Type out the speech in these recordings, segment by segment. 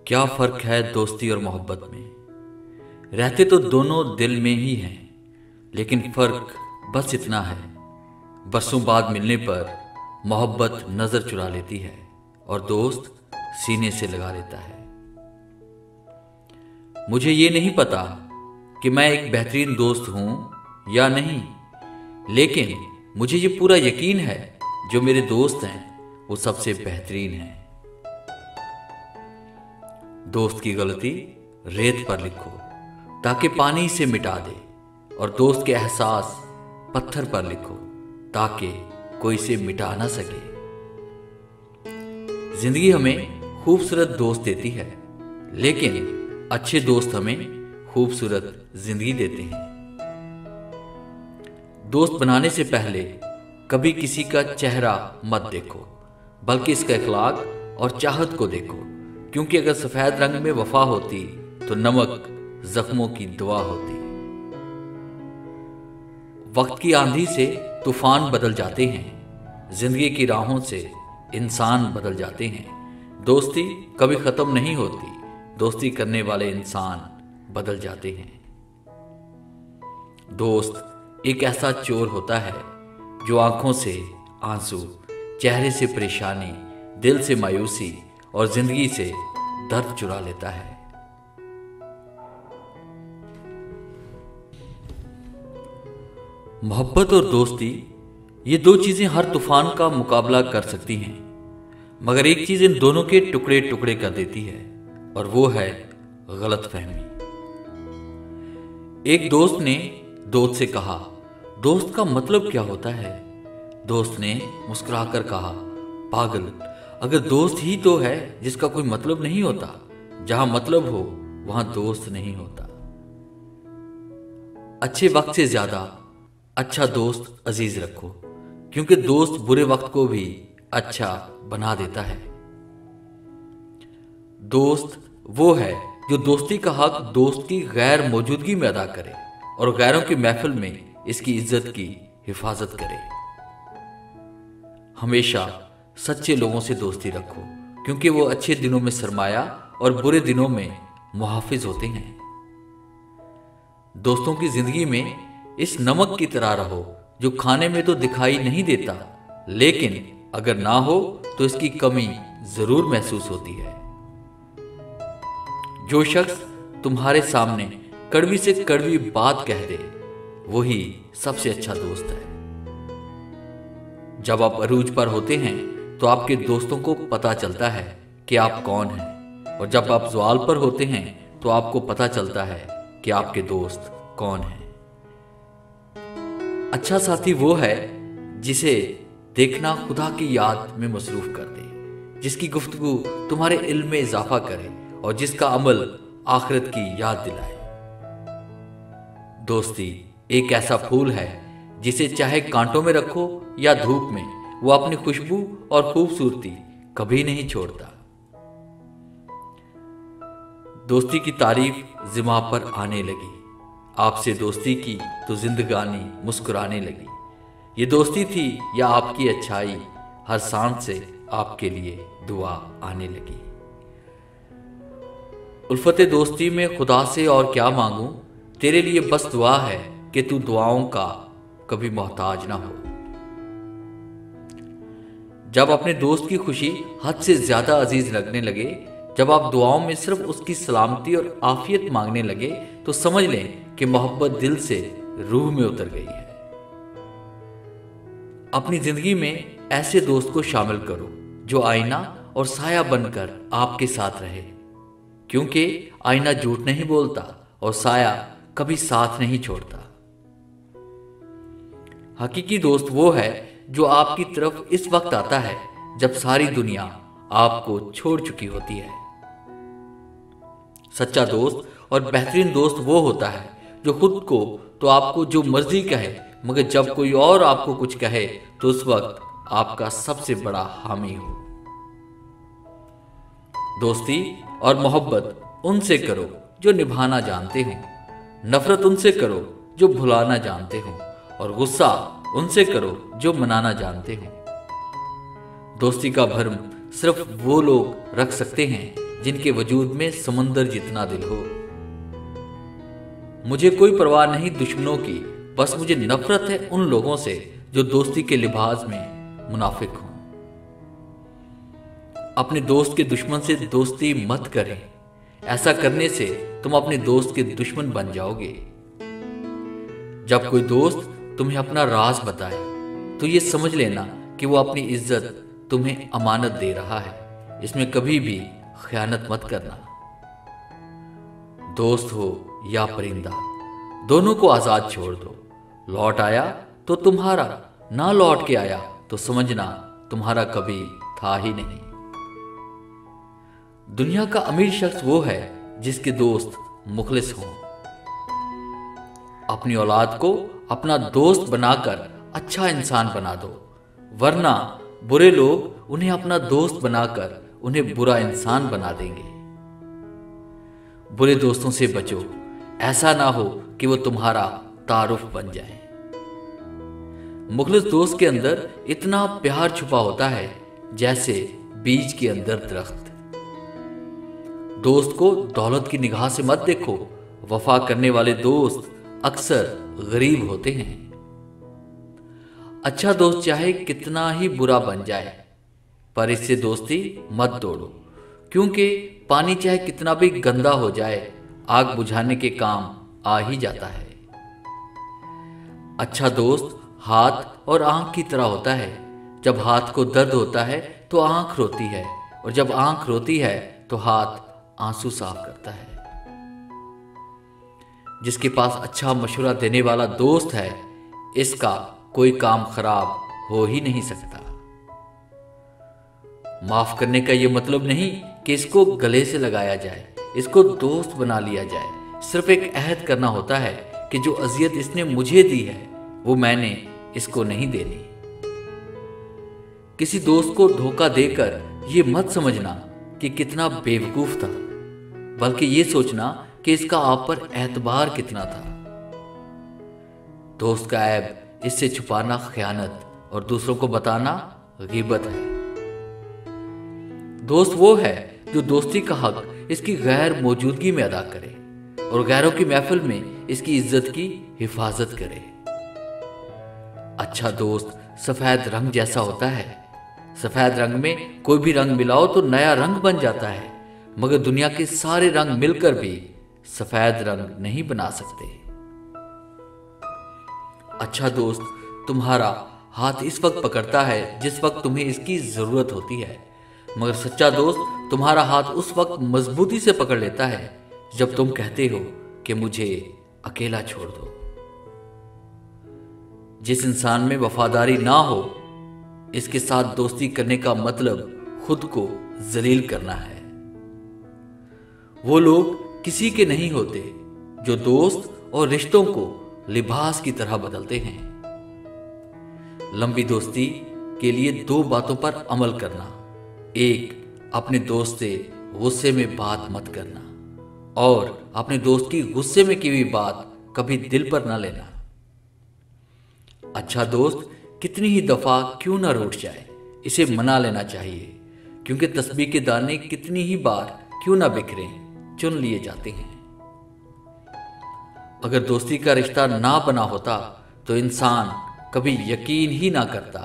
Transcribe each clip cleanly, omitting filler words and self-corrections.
क्या फर्क है दोस्ती और मोहब्बत में। रहते तो दोनों दिल में ही हैं, लेकिन फर्क बस इतना है, बरसों बाद मिलने पर मोहब्बत नजर चुरा लेती है और दोस्त सीने से लगा लेता है। मुझे ये नहीं पता कि मैं एक बेहतरीन दोस्त हूं या नहीं, लेकिन मुझे ये पूरा यकीन है जो मेरे दोस्त हैं वो सबसे बेहतरीन हैं। दोस्त की गलती रेत पर लिखो ताकि पानी से मिटा दे, और दोस्त के एहसास पत्थर पर लिखो ताकि कोई इसे मिटा ना सके। जिंदगी हमें खूबसूरत दोस्त देती है, लेकिन अच्छे दोस्त हमें खूबसूरत जिंदगी देते हैं। दोस्त बनाने से पहले कभी किसी का चेहरा मत देखो, बल्कि इसका इखलाक और चाहत को देखो, क्योंकि अगर सफेद रंग में वफा होती तो नमक जख्मों की दुआ होती। वक्त की आंधी से तूफान बदल जाते हैं, जिंदगी की राहों से इंसान बदल जाते हैं। दोस्ती कभी खत्म नहीं होती, दोस्ती करने वाले इंसान बदल जाते हैं। दोस्त एक ऐसा चोर होता है जो आंखों से आंसू, चेहरे से परेशानी, दिल से मायूसी और जिंदगी से दर्द चुरा लेता है। मोहब्बत और दोस्ती ये दो चीजें हर तूफान का मुकाबला कर सकती हैं, मगर एक चीज इन दोनों के टुकड़े टुकड़े कर देती है, और वो है गलतफहमी। एक दोस्त ने दोस्त से कहा, दोस्त का मतलब क्या होता है? दोस्त ने मुस्कुराकर कहा, पागल, अगर दोस्त ही तो है जिसका कोई मतलब नहीं होता। जहां मतलब हो वहां दोस्त नहीं होता। अच्छे वक्त से ज्यादा अच्छा दोस्त अजीज रखो, क्योंकि दोस्त बुरे वक्त को भी अच्छा बना देता है। दोस्त वो है जो दोस्ती का हक दोस्त की गैर मौजूदगी में अदा करे और गैरों की महफिल में इसकी इज्जत की हिफाजत करे। हमेशा सच्चे लोगों से दोस्ती रखो, क्योंकि वो अच्छे दिनों में सरमाया और बुरे दिनों में मुहाफिज होते हैं। दोस्तों की जिंदगी में इस नमक की तरह रहो जो खाने में तो दिखाई नहीं देता, लेकिन अगर ना हो तो इसकी कमी जरूर महसूस होती है। जो शख्स तुम्हारे सामने कड़वी से कड़वी बात कह दे, वही सबसे अच्छा दोस्त है। जब आप अरूज पर होते हैं तो आपके दोस्तों को पता चलता है कि आप कौन हैं, और जब आप ज़वाल पर होते हैं तो आपको पता चलता है कि आपके दोस्त कौन हैं। अच्छा साथी वो है जिसे देखना खुदा की याद में मसरूफ कर दे, जिसकी गुफ्तगू तुम्हारे इल्म में इजाफा करे और जिसका अमल आखिरत की याद दिलाए। दोस्ती एक ऐसा फूल है जिसे चाहे कांटों में रखो या धूप में, वो अपनी खुशबू और खूबसूरती कभी नहीं छोड़ता। दोस्ती की तारीफ ज़िमा पर आने लगी, आपसे दोस्ती की तो जिंदगानी मुस्कुराने लगी। ये दोस्ती थी या आपकी अच्छाई, हर सांस से आपके लिए दुआ आने लगी। उल्फते दोस्ती में खुदा से और क्या मांगूं, तेरे लिए बस दुआ है कि तू दुआओं का कभी मोहताज ना हो। जब अपने दोस्त की खुशी हद से ज्यादा अजीज लगने लगे, जब आप दुआओं में सिर्फ उसकी सलामती और आफियत मांगने लगे, तो समझ लें कि मोहब्बत दिल से रूह में उतर गई है। अपनी जिंदगी में ऐसे दोस्त को शामिल करो जो आईना और साया बनकर आपके साथ रहे, क्योंकि आईना झूठ नहीं बोलता और साया कभी साथ नहीं छोड़ता। हकीकी दोस्त वो है जो आपकी तरफ इस वक्त आता है जब सारी दुनिया आपको छोड़ चुकी होती है। सच्चा दोस्त और बेहतरीन दोस्त वो होता है जो खुद को तो आपको जो मर्जी कहे, मगर जब कोई और आपको कुछ कहे तो उस वक्त आपका सबसे बड़ा हामी हो। दोस्ती और मोहब्बत उनसे करो जो निभाना जानते हो, नफरत उनसे करो जो भुलाना जानते हो, और गुस्सा उनसे करो जो मनाना जानते हो। दोस्ती का भरम सिर्फ वो लोग रख सकते हैं जिनके वजूद में समंदर जितना दिल हो। मुझे कोई परवाह नहीं दुश्मनों की, बस मुझे नफरत है उन लोगों से जो दोस्ती के लिबास में मुनाफिक हों। अपने दोस्त के दुश्मन से दोस्ती मत करें, ऐसा करने से तुम अपने दोस्त के दुश्मन बन जाओगे। जब कोई दोस्त तुम्हें अपना राज बताए तो ये समझ लेना कि वो अपनी इज्जत तुम्हें अमानत दे रहा है। इसमें कभी भी खयानत मत करना। दोस्त हो या परिंदा, दोनों को आजाद छोड़ दो। लौट आया तो तुम्हारा, ना लौट के आया तो समझना तुम्हारा कभी था ही नहीं। दुनिया का अमीर शख्स वो है जिसके दोस्त मुखलिस हों। अपनी औलाद को अपना दोस्त बनाकर अच्छा इंसान बना दो, वरना बुरे लोग उन्हें अपना दोस्त बनाकर उन्हें बुरा इंसान बना देंगे। बुरे दोस्तों से बचो, ऐसा ना हो कि वो तुम्हारा तारुफ बन जाए। मुखलिस दोस्त के अंदर इतना प्यार छुपा होता है जैसे बीज के अंदर दरख्त। दोस्त को दौलत की निगाह से मत देखो, वफा करने वाले दोस्त अक्सर गरीब होते हैं। अच्छा दोस्त चाहे कितना ही बुरा बन जाए, पर इससे दोस्ती मत तोड़ो, क्योंकि पानी चाहे कितना भी गंदा हो जाए, आग बुझाने के काम आ ही जाता है। अच्छा दोस्त हाथ और आंख की तरह होता है। जब हाथ को दर्द होता है तो आंख रोती है, और जब आंख रोती है तो हाथ आंसू साफ करता है। जिसके पास अच्छा मशवरा देने वाला दोस्त है, इसका कोई काम खराब हो ही नहीं सकता। माफ करने का यह मतलब नहीं कि इसको गले से लगाया जाए, इसको दोस्त बना लिया जाए। सिर्फ एक अहद करना होता है कि जो अजियत इसने मुझे दी है वो मैंने इसको नहीं देनी। किसी दोस्त को धोखा देकर यह मत समझना कि कितना बेवकूफ था, बल्कि ये सोचना कि इसका आप पर एतबार कितना था। दोस्त का ऐब इससे छुपाना खयानत और दूसरों को बताना गीबत है। दोस्त वो है जो दोस्ती का हक इसकी गैर मौजूदगी में अदा करे और गैरों की महफिल में इसकी इज्जत की हिफाजत करे। अच्छा दोस्त सफेद रंग जैसा होता है। सफेद रंग में कोई भी रंग मिलाओ तो नया रंग बन जाता है, मगर दुनिया के सारे रंग मिलकर भी सफेद रंग नहीं बना सकते। अच्छा दोस्त तुम्हारा हाथ इस वक्त पकड़ता है जिस वक्त तुम्हें इसकी जरूरत होती है, मगर सच्चा दोस्त तुम्हारा हाथ उस वक्त मजबूती से पकड़ लेता है जब तुम कहते हो कि मुझे अकेला छोड़ दो। जिस इंसान में वफादारी ना हो, इसके साथ दोस्ती करने का मतलब खुद को जलील करना है। वो लोग किसी के नहीं होते जो दोस्त और रिश्तों को लिबास की तरह बदलते हैं। लंबी दोस्ती के लिए दो बातों पर अमल करना। एक, अपने दोस्त से गुस्से में बात मत करना, और अपने दोस्त की गुस्से में की हुई बात कभी दिल पर ना लेना। अच्छा दोस्त कितनी ही दफा क्यों ना रूठ जाए, इसे मना लेना चाहिए, क्योंकि तस्बीह के दाने कितनी ही बार क्यों ना बिखरे, चुन लिए जाते हैं। अगर दोस्ती का रिश्ता ना बना होता तो इंसान कभी यकीन ही ना करता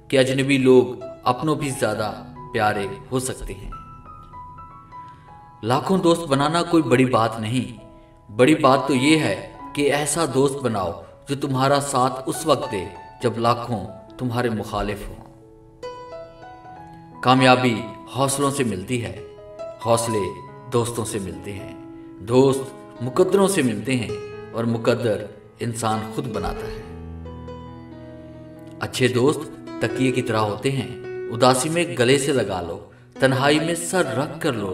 कि अजनबी लोग अपनों भी ज्यादा प्यारे हो सकते हैं। लाखों दोस्त बनाना कोई बड़ी बात नहीं, बड़ी बात तो यह है कि ऐसा दोस्त बनाओ जो तुम्हारा साथ उस वक्त दे जब लाखों तुम्हारे मुखालिफ हों। कामयाबी हौसलों से मिलती है, हौसले दोस्तों से मिलते हैं, दोस्त मुकद्दरों से मिलते हैं, और मुकद्दर इंसान खुद बनाता है। अच्छे दोस्त तकिए की तरह होते हैं। उदासी में गले से लगा लो, तन्हाई में सर रख कर लो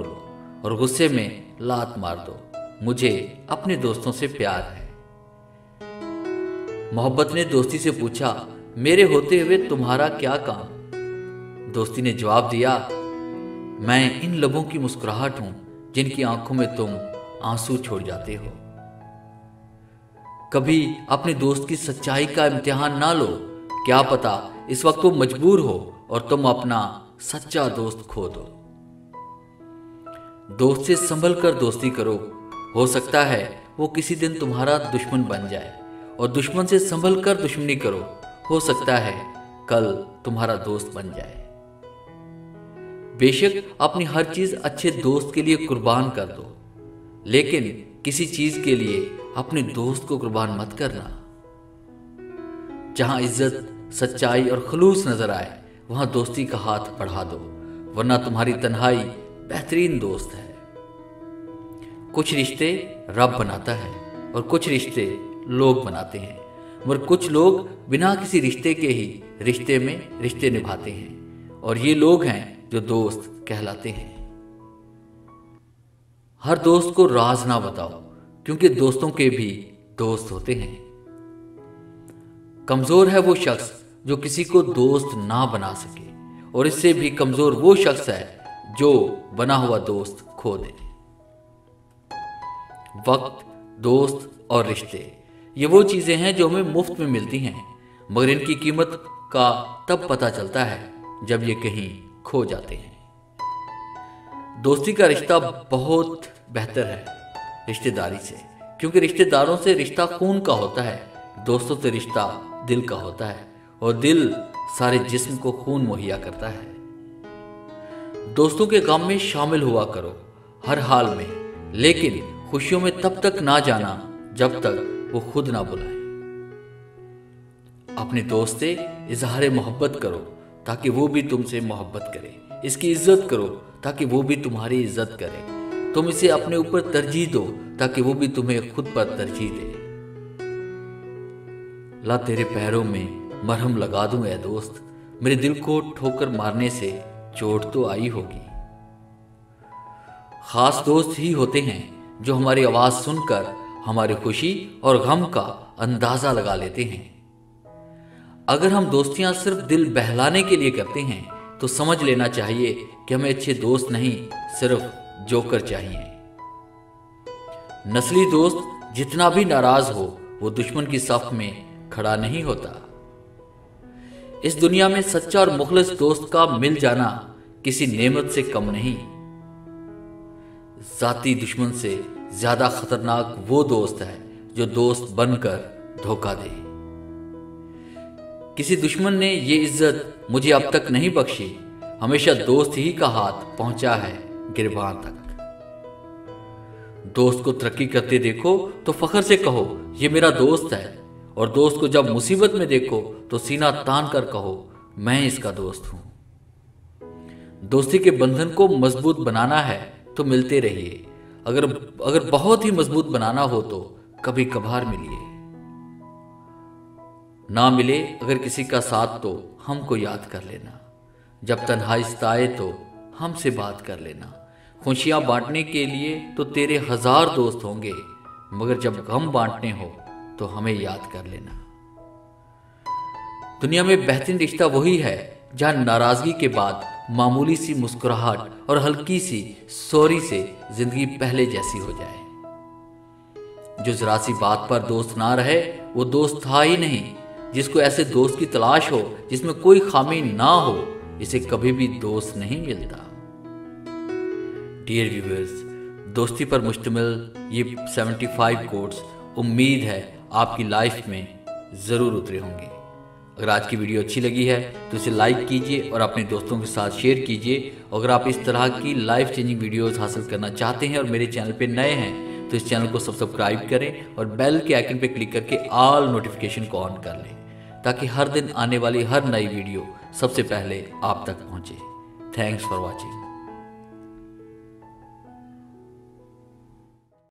और गुस्से में लात मार दो, मुझे अपने दोस्तों से प्यार है। मोहब्बत ने दोस्ती से पूछा, मेरे होते हुए तुम्हारा क्या काम? दोस्ती ने जवाब दिया, मैं इन लबों की मुस्कुराहट हूं जिनकी आंखों में तुम आंसू छोड़ जाते हो। कभी अपने दोस्त की सच्चाई का इम्तिहान ना लो, क्या पता इस वक्त वो मजबूर हो और तुम अपना सच्चा दोस्त खो दो। दोस्त से संभल कर दोस्ती करो, हो सकता है वो किसी दिन तुम्हारा दुश्मन बन जाए। और दुश्मन से संभल कर दुश्मनी करो, हो सकता है कल तुम्हारा दोस्त बन जाए। बेशक अपनी हर चीज अच्छे दोस्त के लिए कुर्बान कर दो, लेकिन किसी चीज के लिए अपने दोस्त को कुर्बान मत करना। जहां इज्जत, सच्चाई और खलूस नजर आए, वहां दोस्ती का हाथ बढ़ा दो, वरना तुम्हारी तन्हाई बेहतरीन दोस्त है। कुछ रिश्ते रब बनाता है और कुछ रिश्ते लोग बनाते हैं, मगर कुछ लोग बिना किसी रिश्ते के ही रिश्ते में रिश्ते निभाते हैं, और ये लोग हैं जो दोस्त कहलाते हैं। हर दोस्त को राज ना बताओ, क्योंकि दोस्तों के भी दोस्त होते हैं। कमजोर है वो शख्स जो किसी को दोस्त ना बना सके, और इससे भी कमजोर वो शख्स है जो बना हुआ दोस्त खो दे। वक्त, दोस्त और रिश्ते, ये वो चीजें हैं जो हमें मुफ्त में मिलती हैं, मगर इनकी कीमत का तब पता चलता है जब ये कहीं खो जाते हैं। दोस्ती का रिश्ता बहुत बेहतर है रिश्तेदारी से, क्योंकि रिश्तेदारों से रिश्ता खून का होता है, दोस्तों से रिश्ता दिल का होता है, और दिल सारे जिस्म को खून मुहैया करता है। दोस्तों के काम में शामिल हुआ करो हर हाल में, लेकिन खुशियों में तब तक ना जाना जब तक वो खुद ना बुलाए। अपने दोस्त से इजहार मोहब्बत करो ताकि वो भी तुमसे मोहब्बत करे। इसकी इज्जत करो ताकि वो भी तुम्हारी इज्जत करे। तुम इसे अपने ऊपर तरजीह दो ताकि वो भी तुम्हें खुद पर तरजीह दे। ला तेरे पैरों में मरहम लगा दूं ऐ दोस्त, मेरे दिल को ठोकर मारने से चोट तो आई होगी। खास दोस्त ही होते हैं जो हमारी आवाज सुनकर हमारी खुशी और गम का अंदाजा लगा लेते हैं। अगर हम दोस्तियां सिर्फ दिल बहलाने के लिए करते हैं तो समझ लेना चाहिए कि हमें अच्छे दोस्त नहीं, सिर्फ जोकर चाहिए। नस्ली दोस्त जितना भी नाराज हो, वो दुश्मन की सफ में खड़ा नहीं होता। इस दुनिया में सच्चा और मुखलिस दोस्त का मिल जाना किसी नेमत से कम नहीं। जाती दुश्मन से ज्यादा खतरनाक वो दोस्त है जो दोस्त बनकर धोखा दे। किसी दुश्मन ने ये इज्जत मुझे अब तक नहीं बख्शी, हमेशा दोस्त ही का हाथ पहुंचा है गिरबान तक। दोस्त को तरक्की करते देखो तो फख्र से कहो ये मेरा दोस्त है, और दोस्त को जब मुसीबत में देखो तो सीना तान कर कहो मैं इसका दोस्त हूं। दोस्ती के बंधन को मजबूत बनाना है तो मिलते रहिए, अगर बहुत ही मजबूत बनाना हो तो कभी कभार मिलिए। ना मिले अगर किसी का साथ तो हमको याद कर लेना, जब तन्हाई सताए तो हमसे बात कर लेना। खुशियां बांटने के लिए तो तेरे 1000 दोस्त होंगे, मगर जब गम बांटने हो तो हमें याद कर लेना। दुनिया में बेहतरीन रिश्ता वही है जहां नाराजगी के बाद मामूली सी मुस्कुराहट और हल्की सी सॉरी से जिंदगी पहले जैसी हो जाए। जो जरा सी बात पर दोस्त ना रहे वो दोस्त था ही नहीं। जिसको ऐसे दोस्त की तलाश हो जिसमें कोई खामी ना हो, इसे कभी भी दोस्त नहीं मिलता। डियर व्यूअर्स, दोस्ती पर मुश्तमिल ये 75 कोट्स उम्मीद है आपकी लाइफ में ज़रूर उतरे होंगे। अगर आज की वीडियो अच्छी लगी है तो इसे लाइक कीजिए और अपने दोस्तों के साथ शेयर कीजिए। अगर आप इस तरह की लाइफ चेंजिंग वीडियोस हासिल करना चाहते हैं और मेरे चैनल पे नए हैं तो इस चैनल को सब्सक्राइब करें और बेल के आइकन पे क्लिक करके ऑल नोटिफिकेशन को ऑन कर लें, ताकि हर दिन आने वाली हर नई वीडियो सबसे पहले आप तक पहुंचे। Thanks for watching.